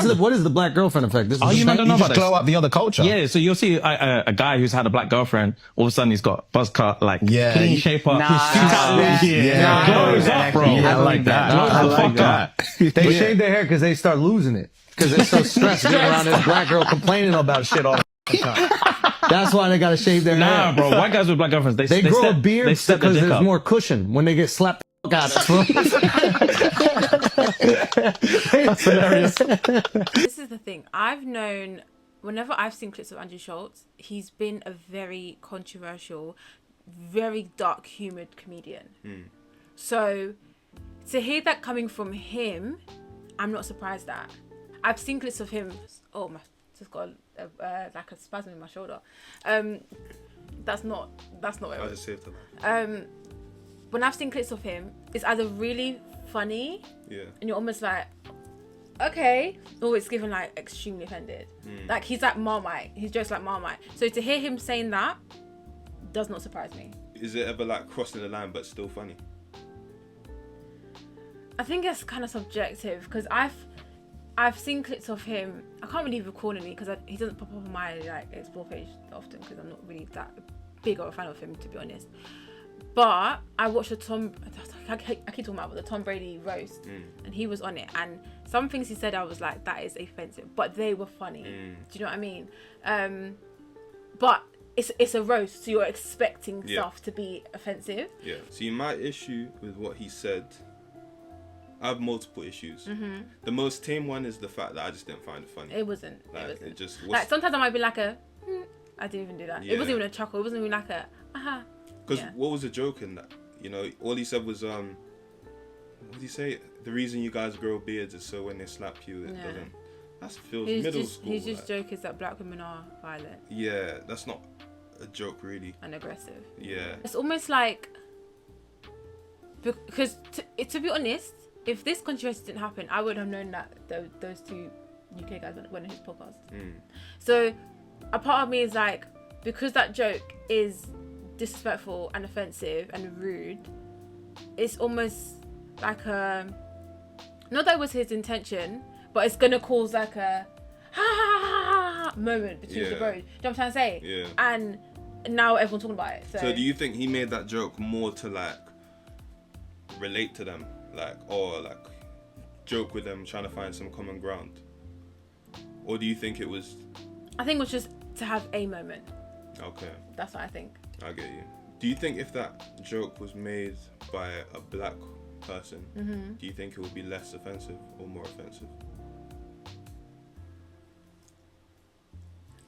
What is the black girlfriend effect? This is Oh, you don't know about this? Glow up the other culture. Yeah, so you'll see a guy who's had a black girlfriend, all of a sudden he's got buzz cut, like Yeah. clean shape up. Yeah. Glows up, bro. Yeah, I like that. I like that. They shave their hair because they start losing it. Because they're so stressed being around this black girl complaining about shit all the time. That's why they gotta shave their hair. Nah, bro. White guys with black girlfriends, They grow a beard they step because their dick there's up. more cushion when they get slapped the fuck out of. That's hilarious. This is the thing. Whenever I've seen clips of Andrew Schulz, he's been a very controversial, very dark humoured comedian. So to hear that coming from him, I'm not surprised at. I've seen clips of him. Oh my, just got like a spasm in my shoulder. That's not what it I was. just saved that. When I've seen clips of him, it's either really funny, and you're almost like, okay, or it's given like extremely offended. Like he's like Marmite. He's just like Marmite. So to hear him saying that does not surprise me. Is it ever like crossing the line but still funny? I think it's kind of subjective because I've seen clips of him. I can't really recall any because he doesn't pop up on my like explore page often because I'm not really that big of a fan of him, to be honest. But I watched I keep talking about the Tom Brady roast, and he was on it, and some things he said I was like, that is offensive, but they were funny. Do you know what I mean? But it's a roast, so you're expecting stuff to be offensive. Yeah. See, my issue with what he said, I have multiple issues. The most tame one is the fact that I just didn't find it funny. It wasn't. Like, it just was. Like sometimes I might be like I didn't even do that. Yeah. It wasn't even a chuckle. It wasn't even like a aha. Because what was the joke in that? You know, all he said was, what did he say? The reason you guys grow beards is so when they slap you, it doesn't. That feels middle school. His just joke is that black women are violent. Yeah, that's not a joke, really. And aggressive. Yeah. It's almost like, because to be honest, if this controversy didn't happen, I would have known that those two UK guys went on his podcast. So a part of me is like, because that joke is disrespectful and offensive and rude, it's almost like not that it was his intention, but it's gonna cause like a ha moment between the bros. Do you know what I'm trying to say? Yeah. And now everyone's talking about it. So do you think he made that joke more to like relate to them, like, or like joke with them, trying to find some common ground, or do you think it was? I think it was just to have a moment. Okay. That's what I think. I get you. Do you think if that joke was made by a black person, do you think it would be less offensive or more offensive?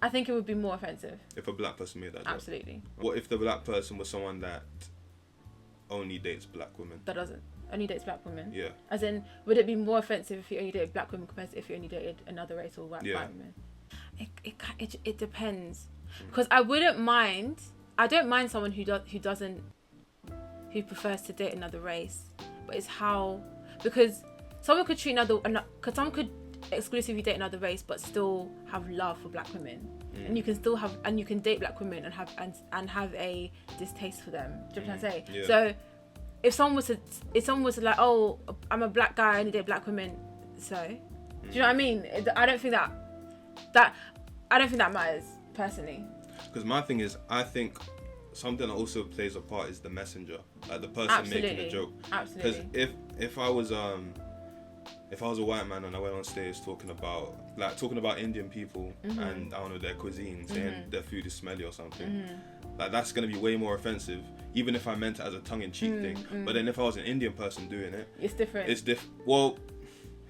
I think it would be more offensive. If a black person made that joke? Absolutely. What if the black person was someone that only dates black women? That doesn't. Only dates black women? Yeah. As in, would it be more offensive if you only dated black women compared to if you only dated another race or white women? It depends. Because I don't mind someone who prefers to date another race, but it's how, because someone could exclusively date another race but still have love for black women, and you can date black women and have a distaste for them. Do you know what I'm trying to say? Yeah. So if someone was to like, oh, I'm a black guy, I only date black women, so do you know what I mean? I don't think that matters personally. Because my thing is, I think something that also plays a part is the messenger, like the person making the joke. Absolutely. Because if I was a white man and I went on stage talking about Indian people and I don't know their cuisine, saying their food is smelly or something, like that's gonna be way more offensive, even if I meant it as a tongue-in-cheek thing. But then if I was an Indian person doing it, it's different. Well,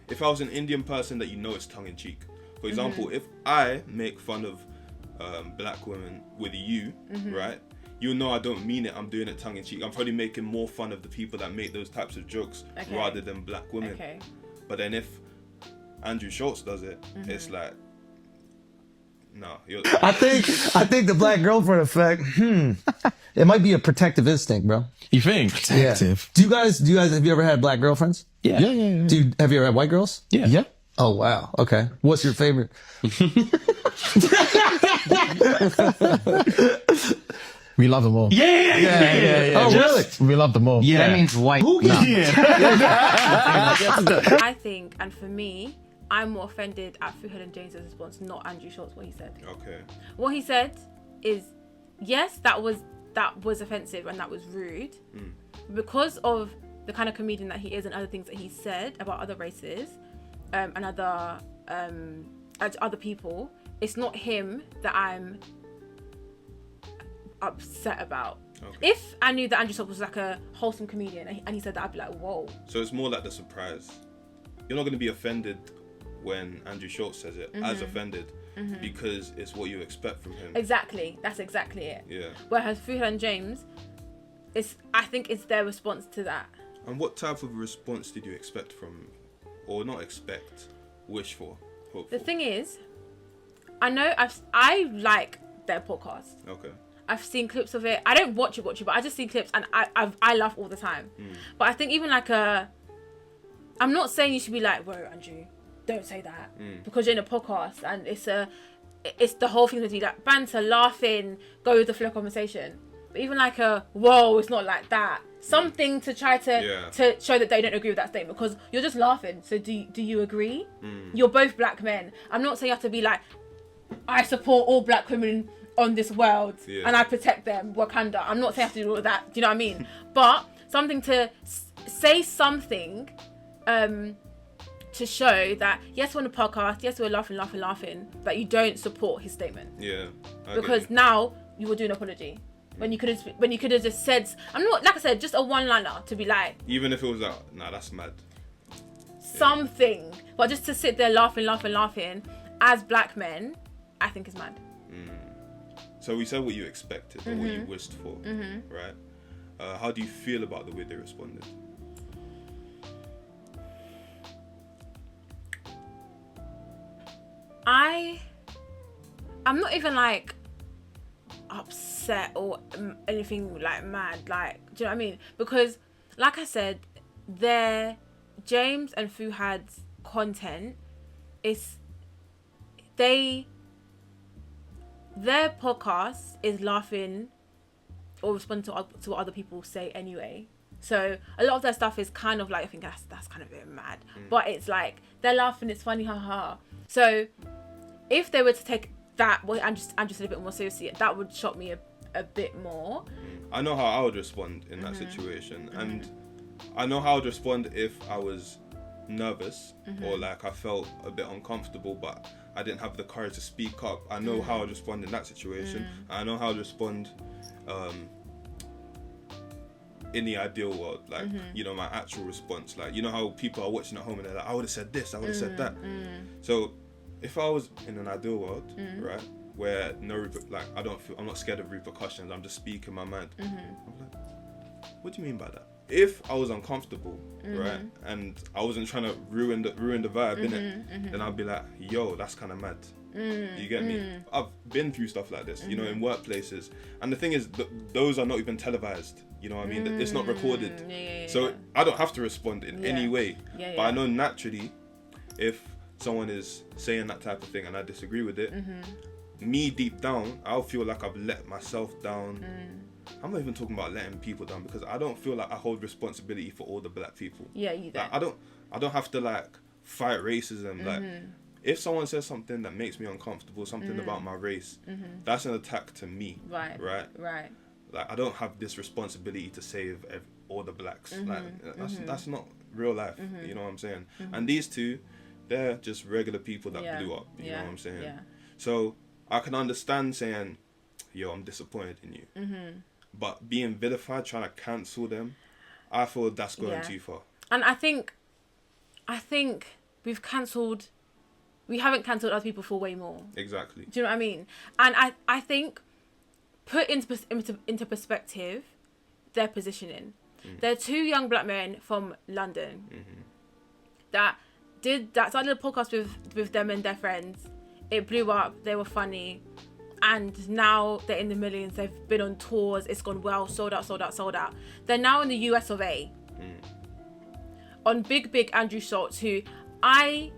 if I was an Indian person that it's tongue-in-cheek. For example, if I make fun of black women with you, right? You know I don't mean it. I'm doing it tongue-in-cheek. I'm probably making more fun of the people that make those types of jokes rather than black women. Okay. But then if Andrew Schulz does it, it's like, no. I think the black girlfriend effect. It might be a protective instinct, bro. You think? Protective. Do you guys have you ever had black girlfriends? Yeah. Yeah. Have you ever had white girls? Yeah. Yeah. Oh wow. Okay. What's your favorite? We love them all. Yeah. Oh really? We love them all. Yeah. That means white. Who Yeah. I think, and for me, I'm more offended at Fuhad and James' response, not Andrew Schulz, what he said. Okay. What he said is, yes, that was offensive and that was rude. Because of the kind of comedian that he is and other things that he said about other races and other people, it's not him that I'm upset about. Okay. If I knew that Andrew Schulz was like a wholesome comedian and he said that, I'd be like, whoa. So it's more like the surprise. You're not going to be offended when Andrew Schulz says it, as offended, because it's what you expect from him. Exactly. That's exactly it. Yeah. Whereas Fuhad and James, I think it's their response to that. And what type of response did you expect from, or not expect, wish for, hope for? The thing is, I know I like their podcast. Okay. I've seen clips of it. I don't watch it, but I just see clips and I laugh all the time. But I think even like I'm not saying you should be like, whoa, Andrew, don't say that, because you're in a podcast and it's the whole thing to do like banter, laughing, go with the flow conversation. But even like whoa, it's not like that. Something to try to show that they don't agree with that statement, because you're just laughing. So do you agree? You're both black men. I'm not saying you have to be like, I support all black women on this world and I protect them, Wakanda. I'm not saying I have to do all of that. Do you know what I mean? But something to say something to show that yes, we're on a podcast, yes, we're laughing, but you don't support his statement. Yeah. Because now you will do an apology. When you could have just said, I'm not, like I said, just a one-liner to be like, even if it was like, nah, that's mad. Something, but just to sit there laughing as black men, I think is mad. So we said what you expected or what you wished for, right? How do you feel about the way they responded? I'm not even like upset or anything like mad, like, do you know what I mean? Because like I said, their James and Fuhad's content is their podcast is laughing or responding to what other people say anyway. So a lot of their stuff is kind of like, I think that's kind of a bit mad, but it's like they're laughing, it's funny, haha. So if they were to take that, what Andrew said, a bit more seriously, that would shock me a bit more. I know how I would respond in that situation, and I know how I would respond if I was nervous or like I felt a bit uncomfortable, but I didn't have the courage to speak up. I know how I'd respond in that situation. I know how I'd respond in the ideal world, like, you know, my actual response. Like, you know how people are watching at home and they're like, I would have said this, I would have said that. So if I was in an ideal world, right, where I'm not scared of repercussions, I'm just speaking my mind. I'm like, what do you mean by that? If I was uncomfortable, right, and I wasn't trying to ruin the vibe, innit, then I'd be like, yo, that's kind of mad. You get me? I've been through stuff like this, you know, in workplaces, and the thing is, those are not even televised. You know what I mean? It's not recorded, so I don't have to respond in any way. But I know naturally, if someone is saying that type of thing and I disagree with it, me deep down, I'll feel like I've let myself down. I'm not even talking about letting people down, because I don't feel like I hold responsibility for all the black people. Yeah, you don't. Like, I don't have to like fight racism. Like, if someone says something that makes me uncomfortable, something about my race, that's an attack to me. Right. Like, I don't have this responsibility to save all the blacks. Like, that's not real life. You know what I'm saying? And these two, they're just regular people that blew up. You know what I'm saying? Yeah. So I can understand saying, yo, I'm disappointed in you. But being vilified, trying to cancel them, I feel that's going too far. And I think we haven't cancelled other people for way more. Exactly. Do you know what I mean? And I think, put into perspective their positioning. They're two young black men from London that started a podcast with them and their friends. It blew up. They were funny. And now they're in the millions. They've been on tours. It's gone well. Sold out. They're now in the US of A. On big Andrew Schulz, who I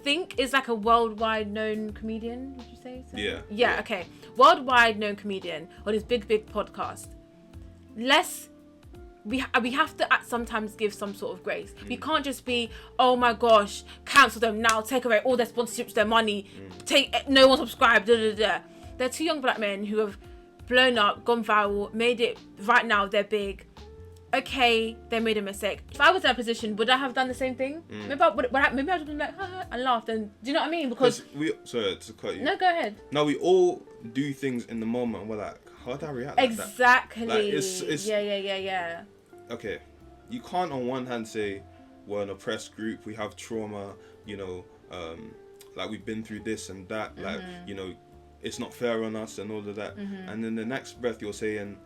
think is like a worldwide known comedian. Would you say so? Yeah, okay. Worldwide known comedian on his big podcast. Let's we have to sometimes give some sort of grace. We can't just be, oh my gosh, cancel them now, take away all their sponsorships, their money, take no one subscribe. They're two young black men who have blown up, gone viral, made it. Right now they're big. Okay, they made a mistake. If I was in that position, would I have done the same thing? Maybe I would have been like, ha, and laughed. And do you know what I mean? Because sorry to cut you. No, go ahead. No, we all do things in the moment. And we're like, how do I react? Exactly. Like that? Like, it's yeah. Okay, you can't on one hand say we're an oppressed group, we have trauma, you know, like we've been through this and that, like, you know, it's not fair on us and all of that. And then the next breath you're saying,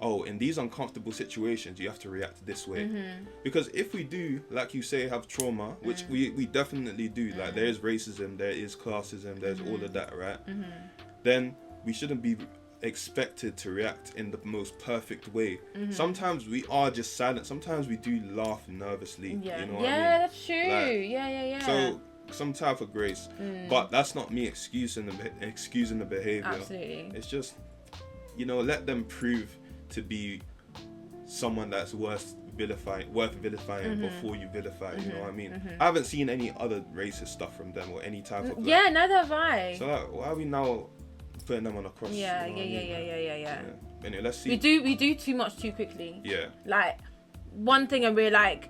oh, in these uncomfortable situations, you have to react this way. Because if we do, like you say, have trauma, which we definitely do, like there is racism, there is classism, there's all of that, right? Then we shouldn't be expected to react in the most perfect way. Sometimes we are just silent. Sometimes we do laugh nervously. You know what I mean? That's true. Like, Yeah. So some type of grace, but that's not me excusing the behavior. Absolutely. It's just, you know, let them prove to be someone that's worth vilifying before you vilify. You know what I mean? I haven't seen any other racist stuff from them or any type of neither have I. So like, why are we now putting them on a cross? Yeah. Anyway, let's see. We do too much too quickly. Yeah. Like one thing and we're like,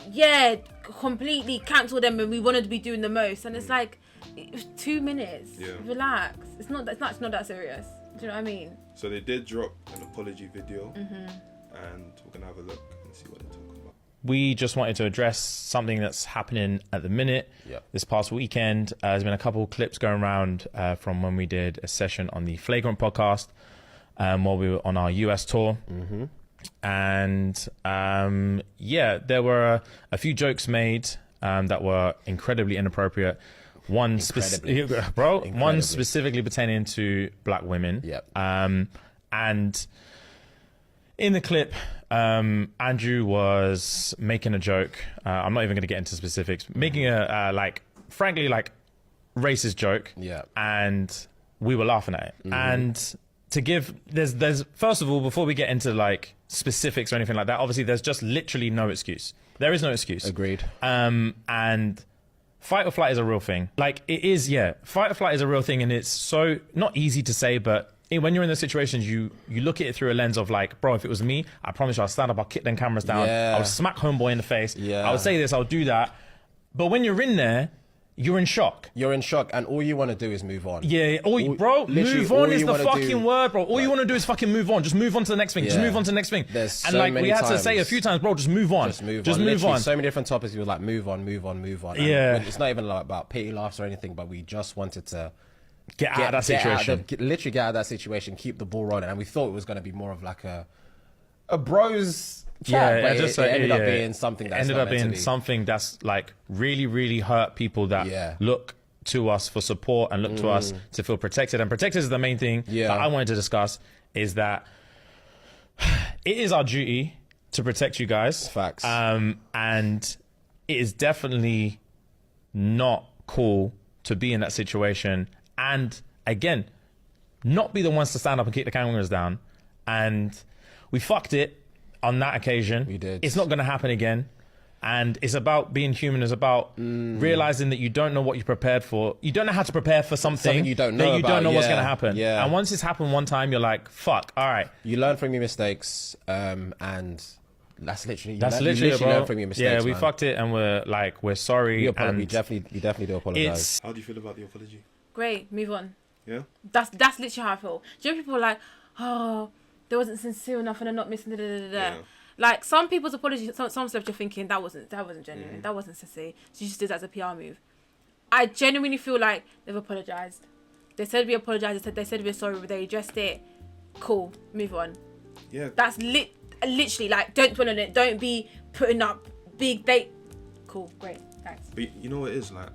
yeah, completely cancel them and we wanted to be doing the most, and it's like, it was 2 minutes. Yeah. Relax. It's not that serious. Do you know what I mean? So they did drop an apology video, and we're gonna have a look and see what they're talking about. We just wanted to address something that's happening at the minute. This past weekend, there's been a couple of clips going around from when we did a session on the Flagrant podcast while we were on our US tour. And there were a few jokes made that were incredibly inappropriate. One specifically pertaining to black women. And in the clip, Andrew was making a joke. I'm not even going to get into specifics. Making a frankly racist joke. And we were laughing at it. And to give there's first of all, before we get into like specifics or anything like that, obviously there's just literally no excuse. There is no excuse. Agreed. And fight or flight is a real thing. Like it is, fight or flight is a real thing, and it's so not easy to say, but when you're in those situations, you look at it through a lens of like, bro, if it was me, I promise you I'll stand up, I'll kick them cameras down, I would smack homeboy in the face, I would say this, I'll do that. But when you're in there, you're in shock. You're in shock, and all you want to do is move on. Bro, move on is the fucking word, bro. All you want to do is fucking move on. Just move on to the next thing. Just move on to the next thing. There's and so like many we had times. to say a few times, bro, just move on. Just move on. So many different topics. We were like, move on. And it's not even like about petty laughs or anything, but we just wanted to get out of that situation. Literally get out of that situation, keep the ball rolling. And we thought it was going to be more of like a bros chat, but it ended up being something that's ended up being something that's like really, really hurt people that look to us for support and look to us to feel protected. And protected is the main thing that I wanted to discuss, is that it is our duty to protect you guys. Facts. And it is definitely not cool to be in that situation. And again, not be the ones to stand up and kick the cameras down. And we fucked it on that occasion. We did. It's not going to happen again. And it's about being human. It's about realizing that you don't know what you're prepared for. You don't know how to prepare for something you don't know that you don't know what's going to happen. Yeah. And once it's happened one time, you're like, fuck, all right. You learn from your mistakes, and that's literally you learn from your mistakes. Yeah, we man. fucked it, and we're sorry. We definitely do apologize. How do you feel about the apology? Great, move on. Yeah. That's literally how I feel. Do you know people are like, oh, they wasn't sincere enough and they're not missing Yeah. Like some people's apologies, some stuff you're thinking that wasn't genuine, that wasn't sincere. She just did that as a PR move. I genuinely feel like they've apologized. They said we apologized. They said we're sorry. They addressed it. Cool, move on. Yeah. That's literally like, don't dwell on it. Don't be putting up big date. Cool, great, thanks. But you know what it is like.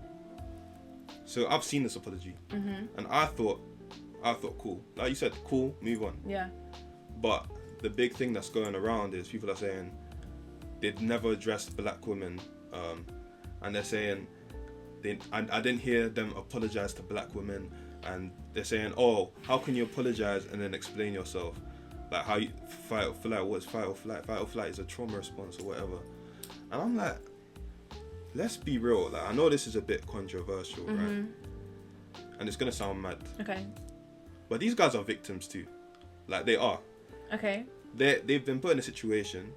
So I've seen this apology, and I thought cool. Like you said, cool, move on. Yeah. But the big thing that's going around is people are saying they'd never addressed black women, and they're saying I didn't hear them apologize to black women, and they're saying, oh, how can you apologize and then explain yourself? like how you fight or flight. What's fight or flight? Fight or flight is a trauma response or whatever. And I'm like, let's be real. Like, I know this is a bit controversial, right? And it's gonna sound mad. Okay. But these guys are victims too. Like, they are. Okay. They've been put in a situation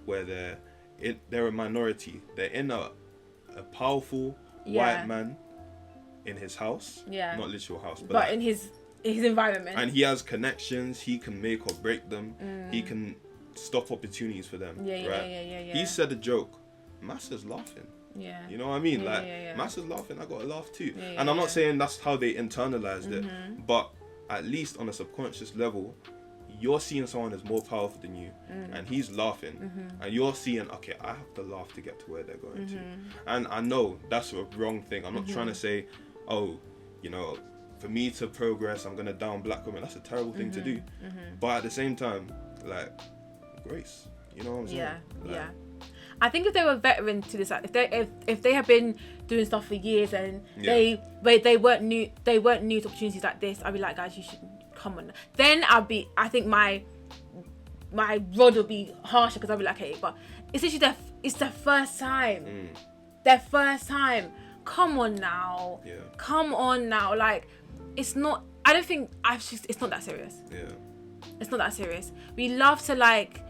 where they're a minority. They're in a powerful white man in his house. Yeah. Not literal house, but like, in his environment. And he has connections. He can make or break them. He can stop opportunities for them. Yeah. He said a joke. Master's laughing. Yeah. You know what I mean? Master's laughing. I got to laugh too. And I'm not saying that's how they internalized it, but at least on a subconscious level, you're seeing someone that's more powerful than you, and he's laughing, and you're seeing, okay, I have to laugh to get to where they're going to. And I know that's a wrong thing. I'm not trying to say, oh, you know, for me to progress, I'm going to down black women. That's a terrible thing to do. But at the same time, like, grace. You know what I'm saying? Yeah. I think if they were veteran to this, if they have been doing stuff for years and they weren't new to opportunities like this, I'd be like, guys, you should come on. Then I think my rod would be harsher because I'd be like, hey, but it's literally it's their first time. Their first time. Come on now. Yeah. Come on now. Like, it's not. I don't think it's not that serious. Yeah. It's not that serious. We love to like.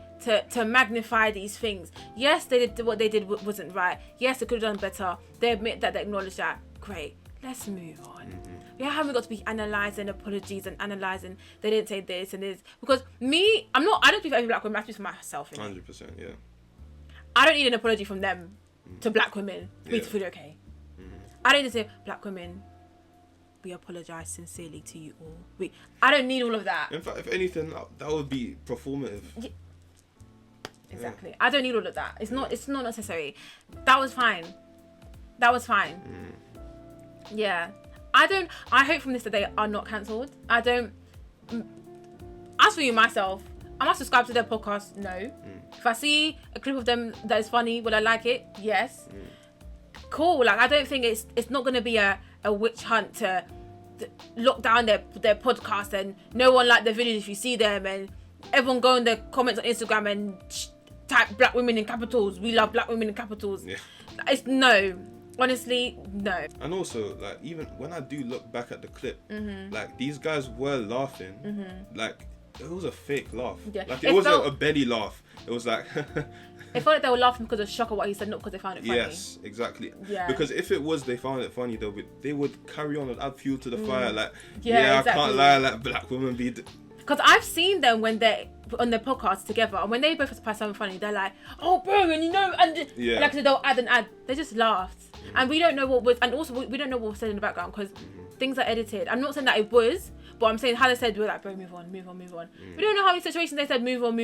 To magnify these things. Yes, they did what they did wasn't right. Yes, they could have done better. They admit that, they acknowledge that. Great, let's move on. We haven't got to be analysing apologies and analysing they didn't say this and this. Because I don't speak for every black woman, I speak for myself. 100%, yeah. I don't need an apology from them to black women for me to feel okay. I don't need to say, black women, we apologise sincerely to you all. I don't need all of that. In fact, if anything, that would be performative. Yeah. Exactly. I don't need all of that. It's not necessary. That was fine. Yeah. I hope from this that they are not cancelled. I don't. As for you, myself, am I subscribed to their podcast? No. If I see a clip of them that is funny, will I like it? Yes. Cool. Like, I don't think it's not going to be a witch hunt to lock down their podcast and no one like their videos if you see them, and everyone go in the comments on Instagram and type black women in capitals. We love black women in capitals. Yeah. It's no. Honestly, no. And also, like, even when I do look back at the clip, like, these guys were laughing. Like, it was a fake laugh. Yeah. Like, it wasn't a belly laugh. It was like... It felt like they were laughing because of shock of what he said, not because they found it funny. Yes, exactly. Yeah. Because if it was they found it funny, they would carry on and add fuel to the fire. Like, exactly. I can't lie, like, black women be... Because I've seen them when they're on their podcast together, and when they both find something funny, they're like, "Oh, bro," and like they'll add and add. They just laughed, and we don't know what was, and also we don't know what was said in the background because things are edited. I'm not saying that it was, but I'm saying how they said we're like, "Bro, move on." We don't know how many situations they said move on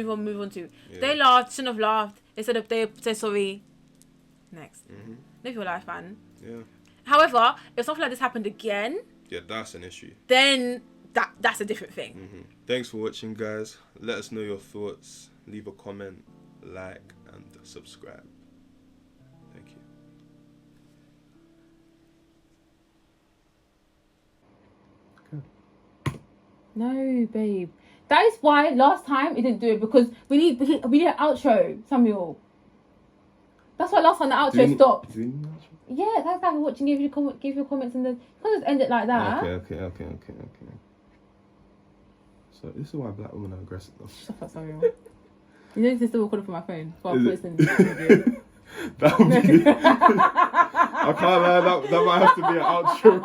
to. Yeah. They laughed, shouldn't have laughed. They said sorry. Next, live your life, man. Yeah. However, if something like this happened again, that's an issue. Then. That's a different thing. Thanks for watching, guys. Let us know your thoughts. Leave a comment, like, and subscribe. Thank you. No, babe. That is why last time it didn't do it, because we need an outro, Samuel. That's why last time the outro stopped. Yeah, that's like watching. Give your comments and then you can't just end it like that. Okay. So this is why black women are aggressive though. Shut up, sorry. You know this is still recording from my phone. But I'll put it in the video. I can't lie, that might have to be an outro.